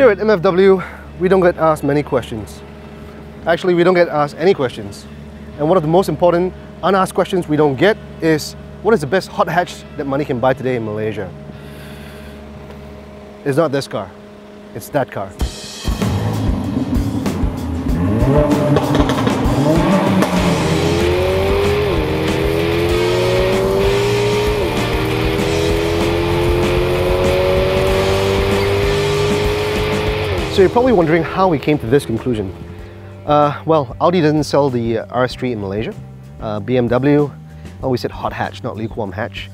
Here at MFW, we don't get asked many questions. Actually, we don't get asked any questions. And one of the most important unasked questions we don't get is, what is the best hot hatch that money can buy today in Malaysia? It's not this car, it's that car. So you're probably wondering how we came to this conclusion. Well, Audi doesn't sell the RS3 in Malaysia. BMW, we said hot hatch, not lukewarm hatch.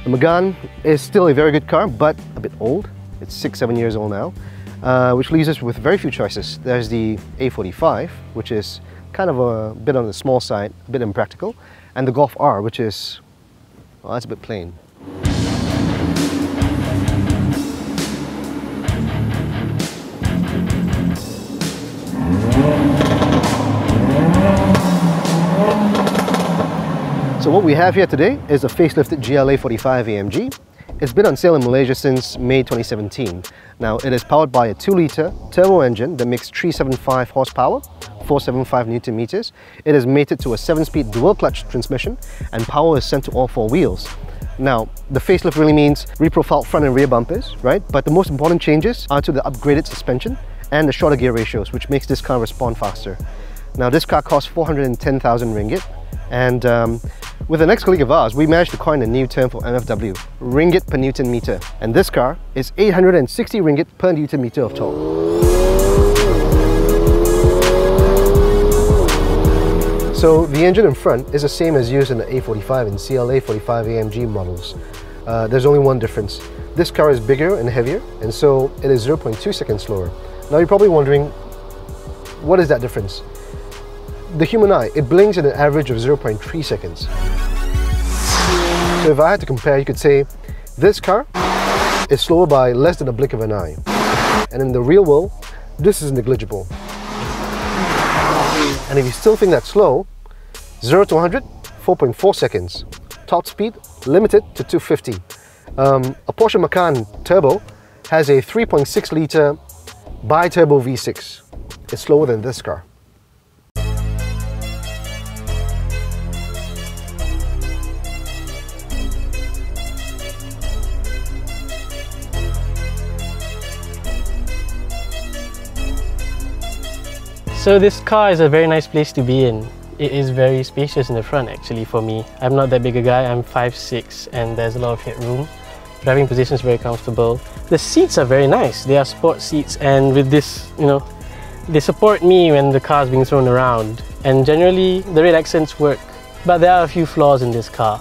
The Megane is still a very good car, but a bit old. It's 6-7 years old now, which leaves us with very few choices. There's the A45, which is kind of a bit on the small side, a bit impractical, and the Golf R, which is, well, that's a bit plain. So what we have here today is a facelifted Gla45 AMG. It's been on sale in Malaysia since May 2017. Now, it is powered by a 2-litre turbo engine that makes 375 horsepower, 475 Newton meters. It is mated to a 7-speed dual-clutch transmission, and power is sent to all 4 wheels. Now, the facelift really means reprofiled front and rear bumpers, right? But the most important changes are to the upgraded suspension and the shorter gear ratios, which makes this car respond faster. Now, this car costs 410,000 ringgit, and with an ex-colleague of ours, we managed to coin a new term for MFW, ringgit per Newton meter. And this car is 860 ringgit per Newton meter of torque. So the engine in front is the same as used in the A45 and Gla45 AMG models. There's only one difference. This car is bigger and heavier, and so it is 0.2 seconds slower. Now you're probably wondering, what is that difference? The human eye, it blinks at an average of 0.3 seconds. So if I had to compare, you could say this car is slower by less than a blink of an eye. And in the real world, this is negligible. And if you still think that's slow, 0 to 100, 4.4 seconds. Top speed, limited to 250. A Porsche Macan Turbo has a 3.6 litre bi-turbo V6. It's slower than this car. So this car is a very nice place to be in. It is very spacious in the front actually for me. I'm not that big a guy, I'm 5'6", and there's a lot of headroom. Driving position is very comfortable. The seats are very nice. They are sport seats, and with this, they support me when the car is being thrown around. And generally, the red accents work. But there are a few flaws in this car.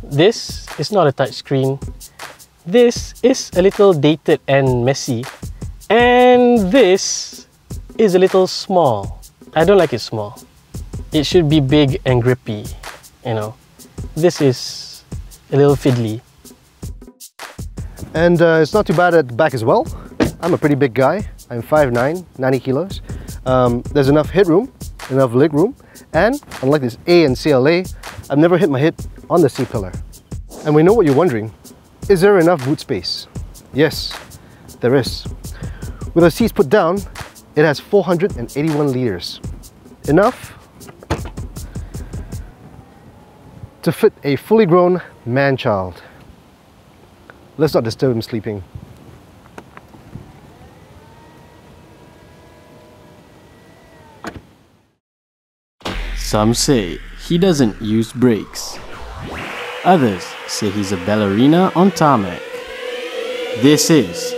This is not a touchscreen. This is a little dated and messy. And this is a little small. I don't like it small. It should be big and grippy, This is a little fiddly. And it's not too bad at the back as well. I'm a pretty big guy. I'm 5'9", 90 kilos. There's enough headroom, enough leg room, and unlike this A and CLA, I've never hit my head on the C-pillar. And we know what you're wondering. Is there enough boot space? Yes, there is. With the seats put down, it has 481 litres. Enough to fit a fully grown man-child. Let's not disturb him sleeping. Some say he doesn't use brakes. Others say he's a ballerina on tarmac. This is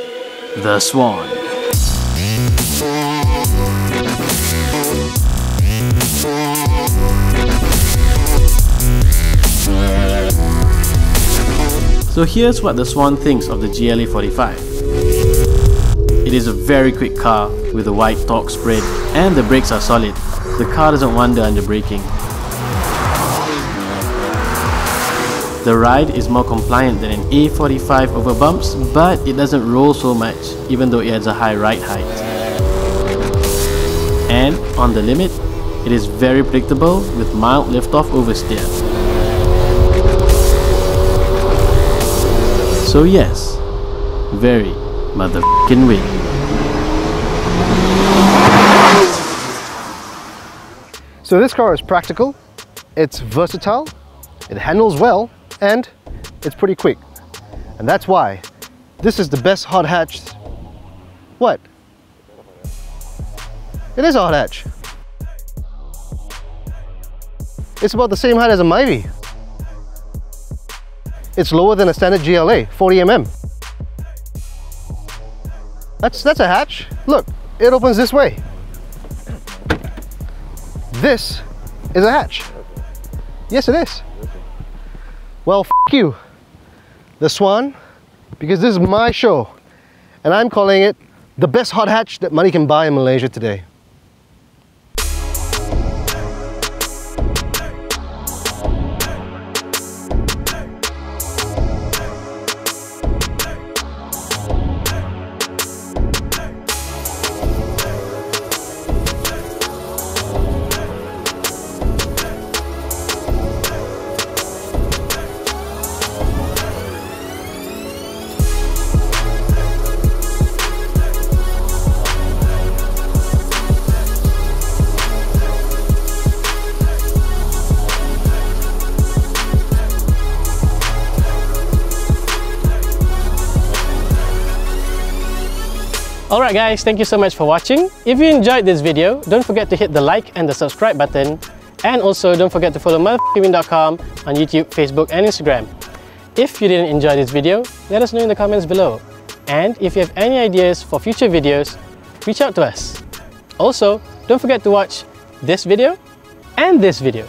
the Swan. So here's what the Swan thinks of the Gla45. It is a very quick car with a wide torque spread, and the brakes are solid. The car doesn't wander under braking. The ride is more compliant than an A45 over bumps, but it doesn't roll so much, even though it has a high ride height. And on the limit, it is very predictable with mild lift-off oversteer. So yes, very motherfucking win. So this car is practical, it's versatile, it handles well, and it's pretty quick. And that's why this is the best hot hatch. What? It is a hot hatch. It's about the same height as a Myvi. It's lower than a standard GLA, 40 mm. That's a hatch. Look, it opens this way. This is a hatch. Yes, it is. Well, f you, the Swan, because this is my show, and I'm calling it the best hot hatch that money can buy in Malaysia today. Alright guys, thank you so much for watching. If you enjoyed this video, don't forget to hit the like and the subscribe button. And also don't forget to follow MTHRFKNWIN.com on YouTube, Facebook and Instagram. If you didn't enjoy this video, let us know in the comments below. And if you have any ideas for future videos, reach out to us. Also, don't forget to watch this video and this video.